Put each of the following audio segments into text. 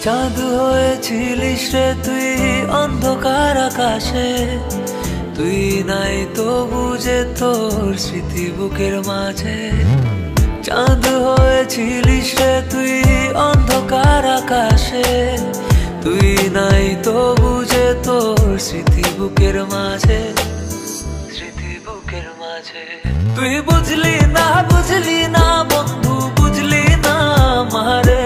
চাঁদ হয়েছিলিস রে তুই অন্ধকার আকাশে, তুই নাই তো বুঝে তোর স্মৃতি বুকের মাঝে। চাঁদ হয়েছিলিস রে তুই অন্ধকার আকাশে, তুই নাই তো বুঝে তোর স্মৃতি বুকের মাঝে, স্মৃতি বুকের মাঝে। তুই বুঝলি না বন্ধু, বুঝলি না মারে,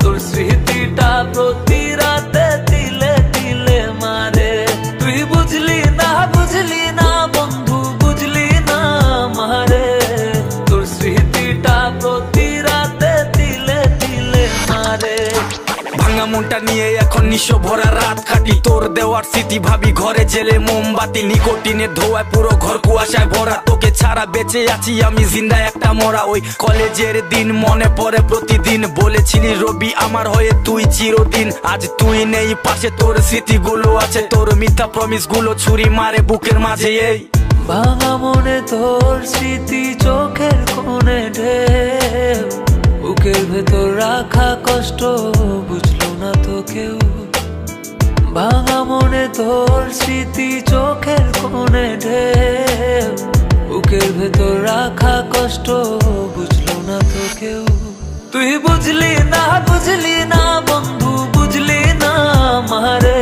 তোর স্মৃতিটা প্রতি রাতে তিলে তিলে মারে। তুই বুঝলি না বন্ধু, বুঝলি না মারে, তোর স্মৃতিটা প্রতি রাতে তিলে তিলে মারে। ভাঙা মনটা নিয়ে এখন নিশো ভরা রাত কাটি, তোর দেওয়ার স্মৃতি ভাবি ঘরে জেলে মোমবাতি, নিকোটিনের ধোয়ায় পুরো ঘর কুয়াশায় ভরা। তোকে ছাড়া বেঁচে আছি আমি জিন্দা একটা মরা। ওই কলেজের দিন মনে পড়ে প্রতিদিন, বলেছিলি রবি আমার হয়ে তুই চিরদিন। আজ তুই নেই পাশে, তোর স্মৃতিগুলো আছে, তোর মিথ্যা প্রমিস গুলো ছুরি মারে বুকের মাঝে। এই ভাঙা মনে তোর স্মৃতি চোখের কোণে ঢেউ, বুকের ভেতর রাখা কষ্ট বুঝলো না তো কেউ। ভাঙা মনে তোর স্মৃতি চোখের কোণে ঢেউ, বুকের ভেতর রাখা কষ্ট বুঝলো না তো কেউ। তুই বুঝলি না বন্ধু, বুঝলি না মারে,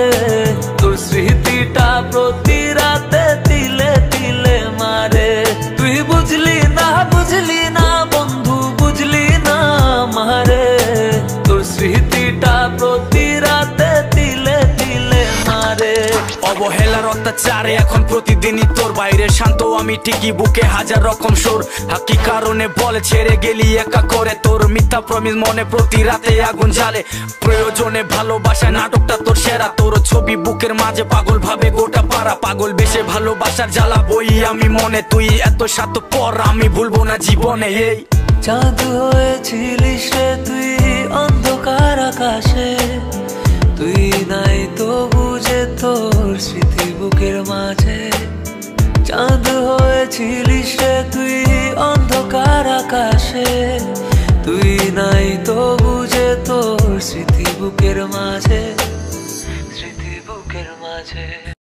তোর স্মৃতিটা প্রতি রাতে তিলে তিলে মারে। তুই বুঝলি না বন্ধু, বুঝলি না মারে, তোর স্মৃতিটা প্রতি রাতে তিলে তিলে মারে। অবহেলার অত্যাচারে এখন প্রতিদিনই তোর বাইরে শান্ত আমি ঠিকই, বুকে হাজার রকম সুর। কি কারণে বলে ছেড়ে গেলি একা করে, তোর মিথ্যা প্রমিস মনে প্রতি রাতে আগুন জ্বালে। প্রয়োজনে ভালোবাসা নাটকটা তোর সেরা, তোর ছবি বুকের মাঝে পাগল ভাবে গোটা পাড়া। পাগল বেশে ভালোবাসার জ্বালা বই আমি মনে, তুই এত স্বার্থপর আমি ভুলবো না জীবনে। এই চাঁদ হয়েছিলিস রে তুই অন্ধকার আকাশে, তুই নাই তো বুঝে তোর স্মৃতি বুকের মাঝে। চাঁদ হয়েছিলিস রে তুই অন্ধকার আকাশে, তুই নাই তো বুঝে তোর স্মৃতি বুকের মাঝে, স্মৃতি বুকের মাঝে।